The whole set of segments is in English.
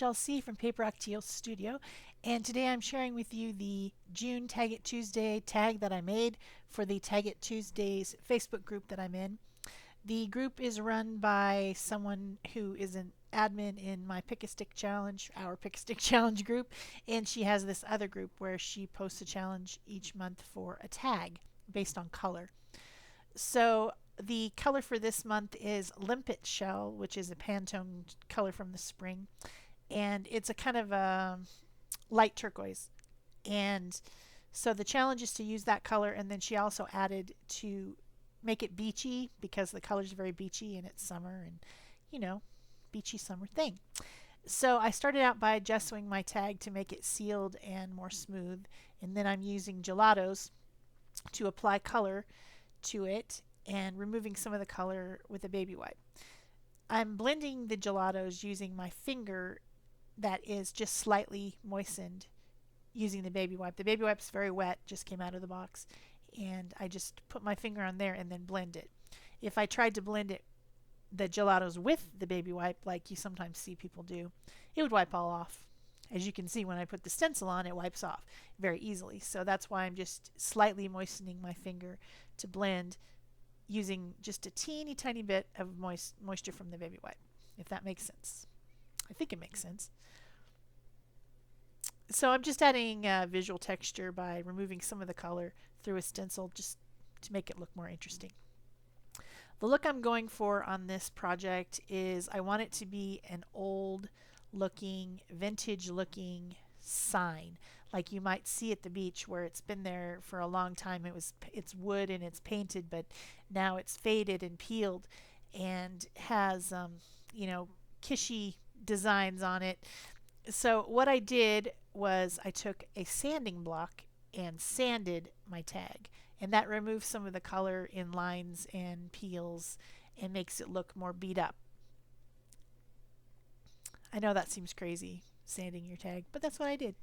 Shel from Paper Octeil Studio, and today I'm sharing with you the June Tag It Tuesday tag that I made for the Tag It Tuesdays Facebook group that I'm in. The group is run by someone who is an admin in my Pick a Stick Challenge, our Pick a Stick Challenge group, and she has this other group where she posts a challenge each month for a tag based on color. So the color for this month is Limpet Shell, which is a Pantone color from the spring, and it's a kind of a light turquoise. And so the challenge is to use that color, and then she also added to make it beachy because the color is very beachy and it's summer and you know, beachy summer thing. So I started out by gessoing my tag to make it sealed and more smooth, and then I'm using gelatos to apply color to it and removing some of the color with a baby wipe. I'm blending the gelatos using my finger that is just slightly moistened using the baby wipe. The baby wipe's very wet, just came out of the box, and I just put my finger on there and then blend it. If I tried to blend it, the gelatos with the baby wipe, like you sometimes see people do, it would wipe all off. As you can see, when I put the stencil on, it wipes off very easily. So that's why I'm just slightly moistening my finger to blend using just a teeny tiny bit of moisture from the baby wipe, if that makes sense. I think it makes sense. So I'm just adding visual texture by removing some of the color through a stencil just to make it look more interesting. The look I'm going for on this project is I want it to be an old looking, vintage looking sign like you might see at the beach where it's been there for a long time. It's wood and it's painted, but now it's faded and peeled and has kishy designs on it. So what I did was I took a sanding block and sanded my tag, and that removes some of the color in lines and peels and makes it look more beat up. I know that seems crazy, sanding your tag, but that's what I did.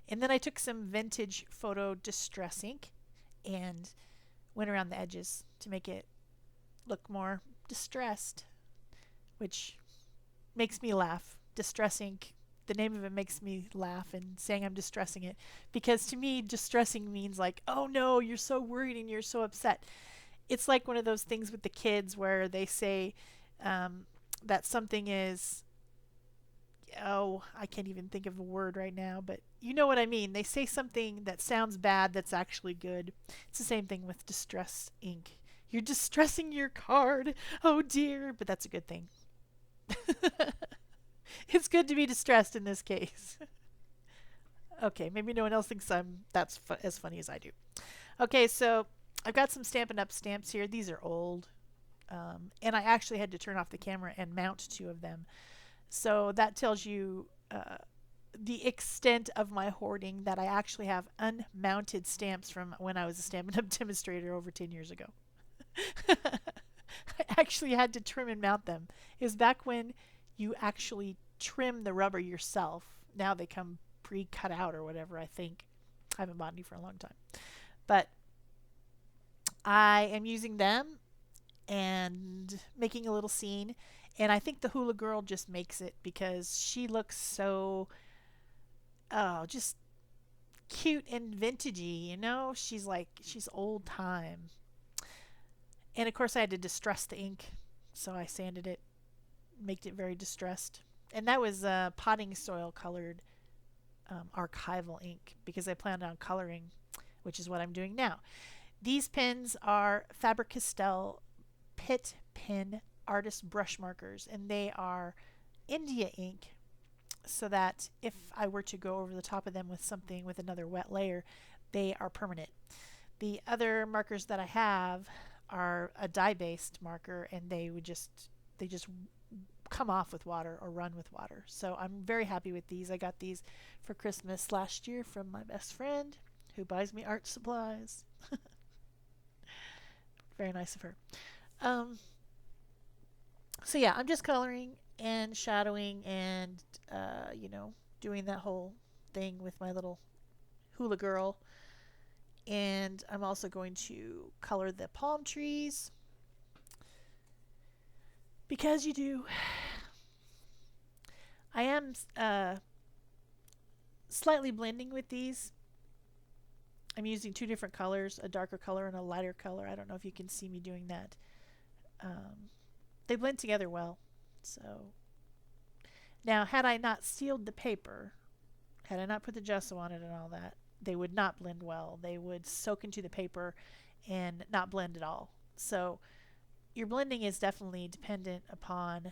And then I took some vintage photo distress ink and went around the edges to make it look more distressed, which makes me laugh. Distress ink, the name of it makes me laugh, and saying I'm distressing it, because to me distressing means like, oh no, you're so worried and you're so upset. It's like one of those things with the kids where they say that something is, oh, I can't even think of a word right now, but you know what I mean. They say something that sounds bad that's actually good. It's the same thing with distress ink. You're distressing your card. Oh dear, but that's a good thing. It's good to be distressed in this case. Okay, maybe no one else thinks that's as funny as I do. Okay, so I've got some Stampin' Up! Stamps here. These are old. And I actually had to turn off the camera and mount two of them. So that tells you the extent of my hoarding, that I actually have unmounted stamps from when I was a Stampin' Up! Demonstrator over 10 years ago. I actually had to trim and mount them. It was back when you actually trim the rubber yourself. Now they come pre-cut out or whatever, I think. I haven't bought any for a long time. But I am using them and making a little scene. And I think the hula girl just makes it because she looks so, oh, just cute and vintagey, you know? She's old time. And of course I had to distress the ink, so I sanded it, made it very distressed. And that was potting soil colored archival ink because I planned on coloring, which is what I'm doing now. These pens are Faber-Castell Pitt Pen Artist Brush Markers, and they are India ink, so that if I were to go over the top of them with something with another wet layer, they are permanent. The other markers that I have are a dye-based marker, and they just come off with water or run with water. So I'm very happy with these. I got these for Christmas last year from my best friend who buys me art supplies. Very nice of her. Um, so yeah, I'm just coloring and shadowing and doing that whole thing with my little hula girl. And I'm also going to color the palm trees because you do. I am slightly blending with these. I'm using two different colors, a darker color and a lighter color. I don't know if you can see me doing that. They blend together well. So now, had I not sealed the paper, had I not put the gesso on it and all that, they would not blend well. They would soak into the paper and not blend at all. So your blending is definitely dependent upon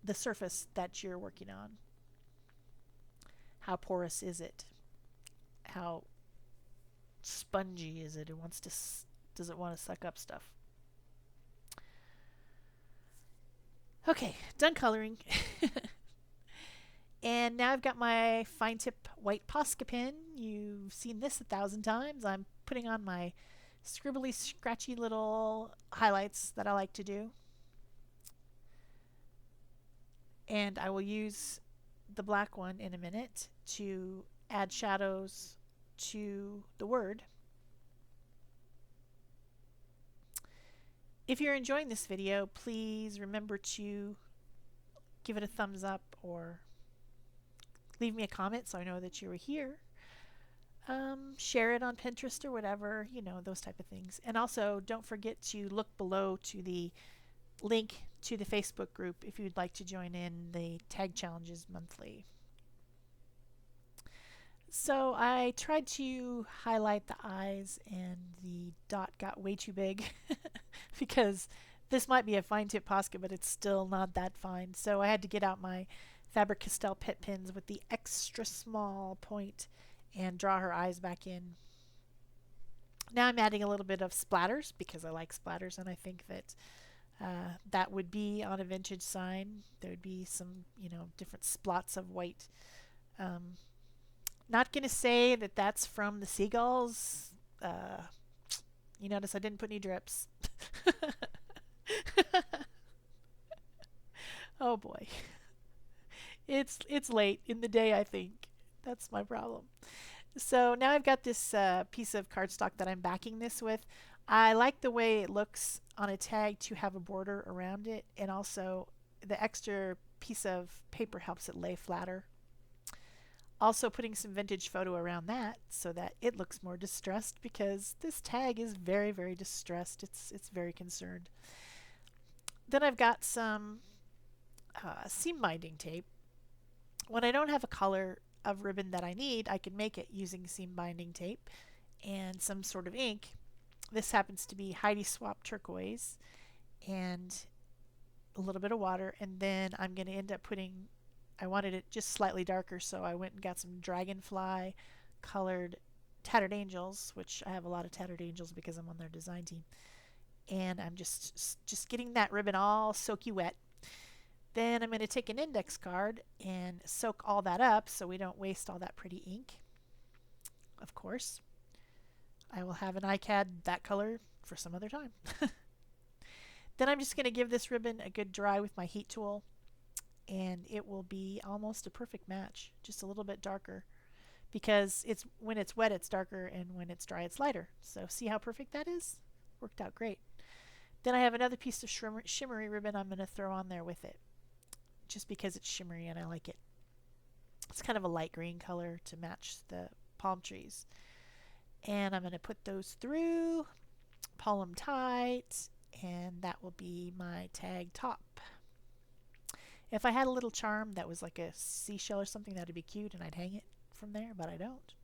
the surface that you're working on. How porous is it? How spongy is it? Does it want to suck up stuff? Okay, done coloring. And now I've got my fine tip white Posca pen. You've seen this 1,000 times. I'm putting on my scribbly, scratchy little highlights that I like to do. And I will use the black one in a minute to add shadows to the word. If you're enjoying this video, please remember to give it a thumbs up or leave me a comment so I know that you were here. Share it on Pinterest or whatever, you know, those type of things. And also, don't forget to look below to the link to the Facebook group if you'd like to join in the tag challenges monthly. So I tried to highlight the eyes and the dot got way too big because this might be a fine tip Posca, but it's still not that fine. So I had to get out my Faber-Castell pet pens with the extra small point and draw her eyes back in. Now I'm adding a little bit of splatters because I like splatters, and I think that that would be on a vintage sign. There would be some, you know, different splots of white. Not going to say that that's from the seagulls. You notice I didn't put any drips. Oh boy. It's late in the day, I think. That's my problem. So now I've got this piece of cardstock that I'm backing this with. I like the way it looks on a tag to have a border around it, and also the extra piece of paper helps it lay flatter. Also putting some vintage photo around that so that it looks more distressed, because this tag is very, very distressed. It's very concerned. Then I've got some seam binding tape. When I don't have a color of ribbon that I need, I can make it using seam binding tape and some sort of ink. This happens to be Heidi Swap turquoise and a little bit of water, and then I'm going to end up putting, I wanted it just slightly darker, so I went and got some dragonfly colored Tattered Angels, which I have a lot of Tattered Angels because I'm on their design team. And I'm just getting that ribbon all soaky wet. Then I'm going to take an index card and soak all that up so we don't waste all that pretty ink. Of course, I will have an iCAD that color for some other time. Then I'm just going to give this ribbon a good dry with my heat tool, and it will be almost a perfect match, just a little bit darker, because when it's wet it's darker and when it's dry it's lighter. So see how perfect that is? Worked out great. Then I have another piece of shimmery ribbon I'm going to throw on there with it, just because it's shimmery and I like it. It's kind of a light green color to match the palm trees. And I'm going to put those through, pull them tight, and that will be my tag top. If I had a little charm that was like a seashell or something, that'd be cute, and I'd hang it from there, but I don't.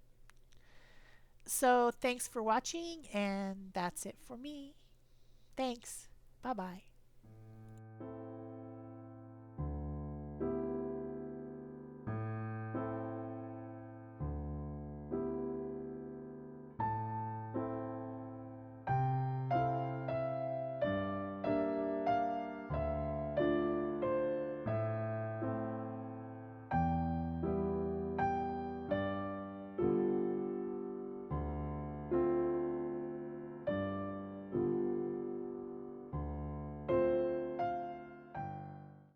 So thanks for watching, and that's it for me. Thanks. Bye-bye.